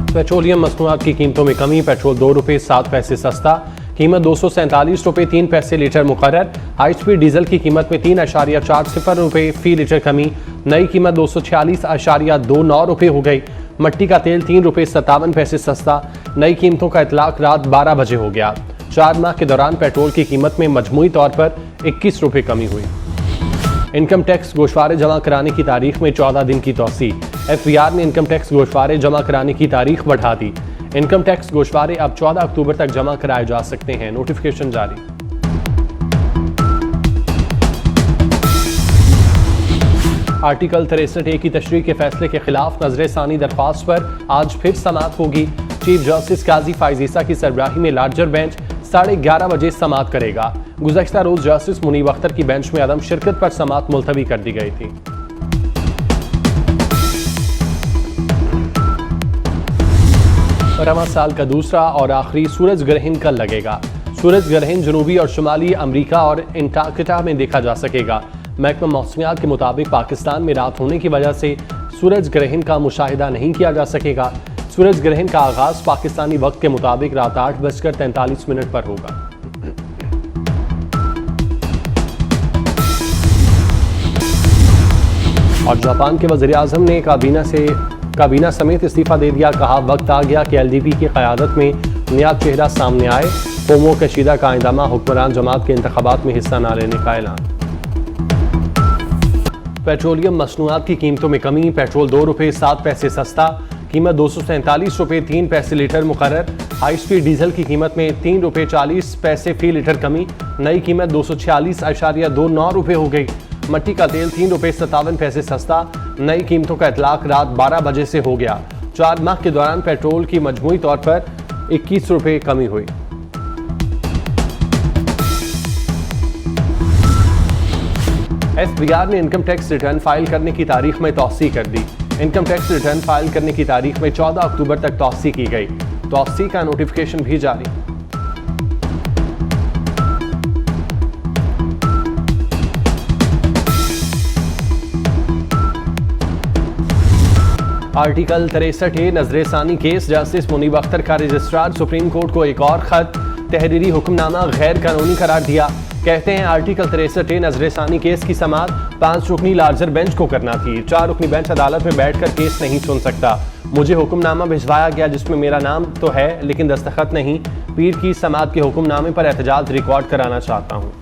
Petroleum मसनूआत की कीमतों में कमी। पेट्रोल 2 रुपये 7 पैसे सस्ता, कीमत 247 रुपये 3 पैसे लीटर मुकर्रर। हाई स्पीड डीजल की कीमत में 3.40 रुपये फी लीटर कमी, नई कीमत 246.29 रुपये हो गई। मट्टी का तेल 3 रुपये 57 पैसे सस्ता, नई कीमतों का इतलाक रात 12 बजे हो गया। 4 माह के दौरान पेट्रोल की कीमत में मजमूई तौर पर 21 रुपये कमी हुई। इनकम टैक्स गोशवारे जमा कराने की तारीख में 14 दिन की तौसी। FBR ने इनकम टैक्स गोशवारे जमा कराने की तारीख बढ़ा दी। इनकम टैक्स गोशवारे अब 14 अक्टूबर तक जमा कराए जा सकते हैं, नोटिफिकेशन जारी। आर्टिकल 63A की तशरीह के फैसले के खिलाफ नजर-ए-सानी दरख्वास्त पर आज फिर समाअत होगी। चीफ जस्टिस काजी फाइज ईसा की सरबराही में लार्जर बेंच 11:30 बजे समाअत करेगा। गुज़श्ता रोज जस्टिस मुनीब अख्तर की बेंच में अदम शिरकत पर समाअत मुलतवी कर दी गई थी। रवां साल का दूसरा और आखिरी सूरज ग्रहण कल लगेगा। सूरज ग्रहण जनूबी और शुमाली अमरीका और एंटार्कटिका में देखा जा सकेगा। महकमा मौसमियात के मुताबिक पाकिस्तान में रात होने की वजह से सूरज ग्रहण का मुशाहिदा नहीं किया जा सकेगा। सूरज ग्रहण का आगाज पाकिस्तानी वक्त के मुताबिक रात 8:43 पर होगा। और जापान के वज़ीर-ए-आज़म ने काबीना समेत इस्तीफा दे दिया। कहा वक्त आ गया कि LDP की क़यादत में नया चेहरा सामने आए। कौमों कशीदा का इंदामा हुक्मरान जमात के इंतखाबात में हिस्सा न लेने का ऐलान। पेट्रोलियम मसनूआत की कीमतों में कमी। पेट्रोल 2 रुपये 7 पैसे सस्ता, कीमत 247 रुपये 3 पैसे लीटर मुकर्रर। हाई स्पीड डीजल की कीमत में 3 रुपये 40 पैसे फी लीटर कमी, नई कीमत 246.29 रुपये हो गई। मट्टी का तेल 3 रुपये 57 पैसे सस्ता, नई कीमतों का इतलाक रात 12 बजे से हो गया। 4 माह के दौरान पेट्रोल की मजमूई तौर पर 21 रुपये कमी हुई। FBR ने इनकम टैक्स रिटर्न फाइल करने की तारीख में तौसी कर दी। इनकम टैक्स रिटर्न फाइल करने की तारीख में 14 अक्टूबर तक तौसी की गई। तौसी का नोटिफिकेशन भी जारी। आर्टिकल 63A नजर-ए-सानी केस। जस्टिस मुनीब अख्तर का रजिस्ट्रार सुप्रीम कोर्ट को एक और खत, तहरीरी हुक्मनामा गैर कानूनी करार दिया। कहते हैं आर्टिकल 63A नजर-ए-सानी केस की समाअत 5 रुकनी लार्जर बेंच को करना थी। 4 रुकनी बेंच अदालत में बैठकर केस नहीं सुन सकता। मुझे हुक्मनामा भिजवाया गया जिसमें मेरा नाम तो है लेकिन दस्तखत नहीं। पीर की समाअत के हुक्मनामे पर एहतजाज रिकॉर्ड कराना चाहता हूँ।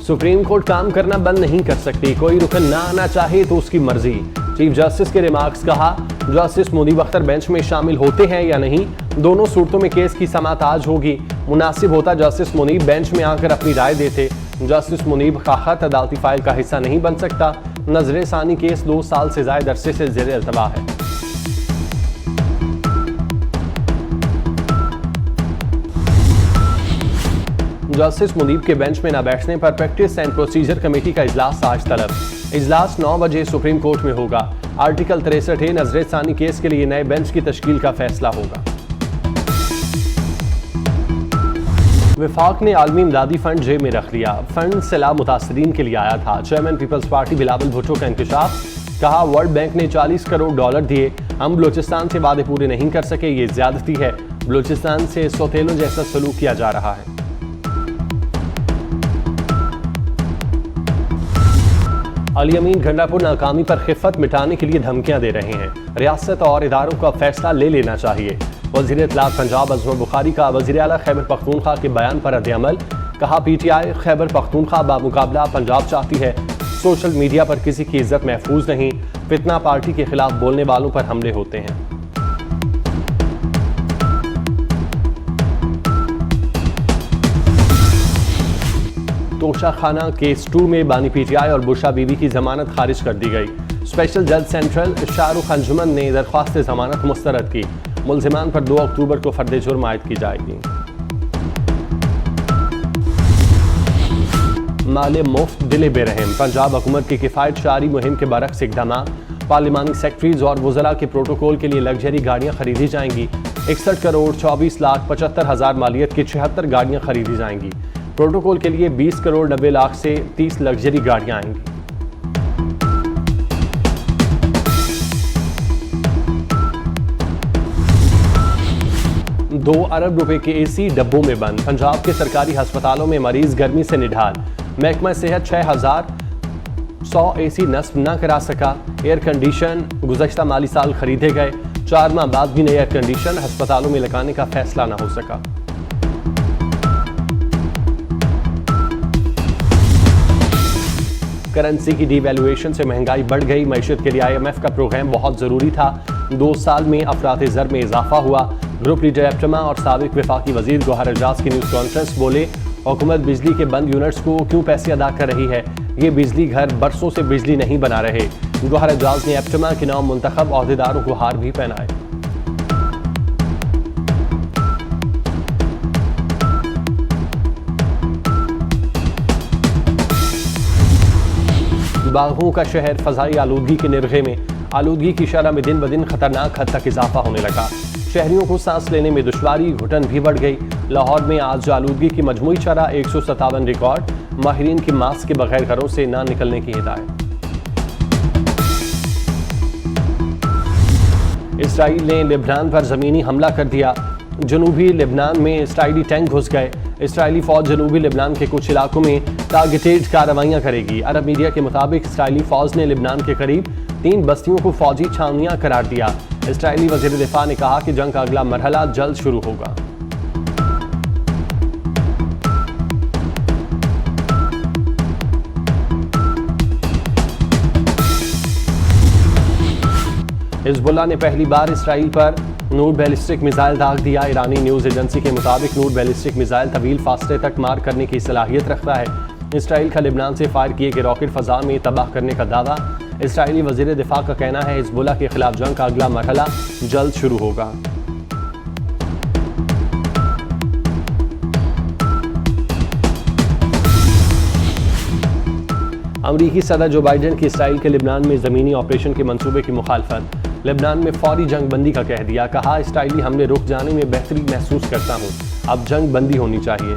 सुप्रीम कोर्ट काम करना बंद नहीं कर सकती। कोई रुकन ना आना चाहे तो उसकी मर्जी। चीफ जस्टिस के रिमार्क्स। कहा जस्टिस मुनीब अख्तर बेंच में शामिल होते हैं या नहीं, दोनों सूरतों में केस की समाअत आज होगी। मुनासिब होता जस्टिस मुनीब बेंच में आकर अपनी राय देते। जस्टिस मुनीब का खत अदालती फाइल का हिस्सा नहीं बन सकता। नजर-ए-सानी केस 2 साल से ज्यादा अरसे से ज़ेर-ए-इल्तवा है। जस्टिस मुनीब के बेंच में न बैठने पर प्रैक्टिस एंड प्रोसीजर कमेटी का इजलास आज तलब। इजलास 9 बजे सुप्रीम कोर्ट में होगा। आर्टिकल 63A नजर-ए-सानी केस के लिए नए बेंच की तश्कील का फैसला होगा। विफाक ने आलमी इमदादी फंड जेब में रख लिया। फंड सैलाब मुतासरीन के लिए आया था। चेयरमैन पीपल्स पार्टी बिलावल भुट्टो का इंकशाफ। कहा वर्ल्ड बैंक ने $40 करोड़ दिए, हम बलूचिस्तान से वादे पूरे नहीं कर सके, ये ज्यादती है। बलूचिस्तान से सौतेलों जैसा सलूक किया जा रहा है। अली अमीन गंडापुर नाकामी पर खिफ़त मिटाने के लिए धमकियां दे रहे हैं। रियासत और इदारों का फैसला ले लेना चाहिए। वज़ीर इत्तलात पंजाब अज़मर बुखारी का वज़ीर आला खैबर पख्तूनख्वा के बयान पर रद्द-ए-अमल। कहा PTI खैबर पख्तूनख्वा बामुकाबला पंजाब चाहती है। सोशल मीडिया पर किसी की इज्जत महफूज नहीं। फितना पार्टी के खिलाफ बोलने वालों पर हमले होते हैं। तोशा खाना केस 2 में बानी PTI और बुशा बीबी की जमानत खारिज कर दी गई। स्पेशल जज सेंट्रल शाहरुख अंजुमन ने दरख्वास्त जमानत मुस्तरद की। मुल्जिमान पर 2 अक्टूबर को फर्द जुर्म आयद की जाएगी। माले मुफ्त दिले बेरहम। पंजाब हुकूमत की किफ़ायत शारी मुहिम के बरक्स इक़दाम। पार्लिमानी सेक्रेटरीज और वज़रा के प्रोटोकॉल के लिए लग्जरी गाड़ियाँ खरीदी जाएंगी। 61 करोड़ 24 लाख 75 हज़ार मालियत की 76 गाड़ियाँ खरीदी जाएंगी। प्रोटोकॉल के लिए 20 करोड़ 90 लाख से 30 लग्जरी गाड़ियां आएंगी। $2 अरब के एसी डब्बों में बंद। पंजाब के सरकारी अस्पतालों में मरीज गर्मी से निढाल। महकमा सेहत 6100 एसी नस्ब न करा सका। एयर कंडीशन गुज़श्ता माली साल खरीदे गए, 4 माह बाद भी नए एयर कंडीशन अस्पतालों में लगाने का फैसला न हो सका। करेंसी की डिवैल्यूएशन से महंगाई बढ़ गई। मईशत के लिए IMF का प्रोग्राम बहुत ज़रूरी था। 2 साल में अफरात ज़र में इजाफा हुआ। ग्रुप लीडर एप्टमा और साबिक वफाकी वजीर गौहर एजाज की न्यूज़ कॉन्फ्रेंस बोले, हुकूमत बिजली के बंद यूनिट्स को क्यों पैसे अदा कर रही है? ये बिजली घर बरसों से बिजली नहीं बना रहे। गौहर एजाज ने एप्टमा के नाम मुंतखब अहदेदारों को हार भी पहनाए। बागों का शहर फजाई आलूदगी के निरखे में। आलूदगी की शरह में दिन ब दिन खतरनाक हद तक इजाफा होने लगा। शहरियों को सांस लेने में दुश्वारी, घुटन भी बढ़ गई। लाहौर में आज आलूदगी की मजमूई शरह 157 रिकॉर्ड। माहिरीन की मास्क के बगैर घरों से ना निकलने की हिदायत। इसराइल ने लेबनान पर ज़मीनी हमला कर दिया। जनूबी लेबनान में इसराइली टैंक घुस गए। इसराइली फ़ौज जनूबी लेबनान के कुछ इलाकों में टारगेटेड कार्रवाइयाँ करेगी। अरब मीडिया के मुताबिक इसराइली फ़ौज ने लेबनान के करीब 3 बस्तियों को फ़ौजी छावनियाँ करार दिया। इसराइली वज़ीर दिफ़ा ने कहा कि जंग का अगला मरहला जल्द शुरू होगा। हिज़्बुल्लाह ने पहली बार इसराइल पर नूर बैलिस्टिक मिसाइल दाग दिया। ईरानी न्यूज़ एजेंसी के मुताबिक नूर बैलिस्टिक मिसाइल तवील फासले तक मार करने की सलाहियत रखता है। इसराइल का लेबनान से फायर किए गए रॉकेट फ़ज़ा में तबाह करने का दावा। इसराइली वज़ीर दिफ़ा का कहना है हिज़्बुल्लाह के खिलाफ जंग का अगला मरहला जल्द शुरू होगा। अमरीकी सदर जो बाइडेन की इसराइल के लेबनान में ज़मीनी ऑपरेशन के मंसूबे की मुखालफत। लेबनान में फौरी जंग बंदी का कह दिया। कहा इसराइली हमले रुक जाने में बेहतरी महसूस करता हूँ, अब जंग बंदी होनी चाहिए।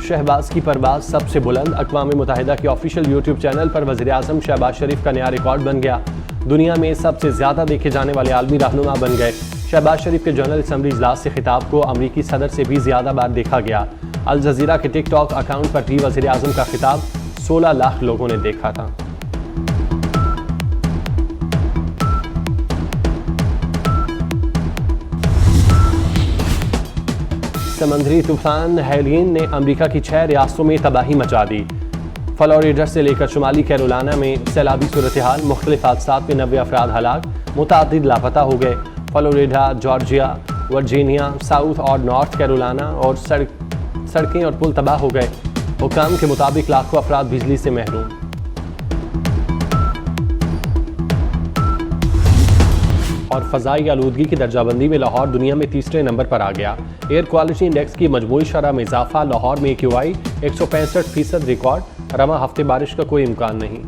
शहबाज की परवाज सबसे बुलंद। अक़वाम मुत्तहिदा के ऑफिशियल यूट्यूब चैनल पर वज़ीर आज़म शहबाज शरीफ का नया रिकॉर्ड बन गया। दुनिया में सबसे ज़्यादा देखे जाने वाले आलमी रहनुमा बन गए। शहबाज शरीफ के जनरल असम्बली इजलास से खिताब को अमरीकी सदर से भी ज़्यादा बार देखा गया। अल जज़ीरा के टिकटॉक अकाउंट पर भी वज़ीर आज़म का खिताब 16 लाख लोगों ने देखा था। समंदरी तूफान हेलिन ने अमेरिका की 6 रियासतों में तबाही मचा दी। फ्लोरिडा से लेकर शुमाली कैरोलिना में सैलाबी सूरत हाल। मुख्तलिफ हादसात में 90 अफराद हलाक, मुतअद्दिद लापता हो गए। फ्लोरिडा, जॉर्जिया, वर्जीनिया, साउथ और नॉर्थ कैरोलिना और सड़कें और पुल तबाह हो गए। हुकाम के मुताबिक लाखों अफराद बिजली से महरूम। और फ़ज़ाई आलूदगी की दर्जाबंदी में लाहौर दुनिया में तीसरे नंबर पर आ गया। एयर क्वालिटी इंडेक्स की मजमूई शरह में इजाफा। लाहौर में AQI 165% रिकॉर्ड। रवा हफ्ते बारिश का कोई इम्कान नहीं।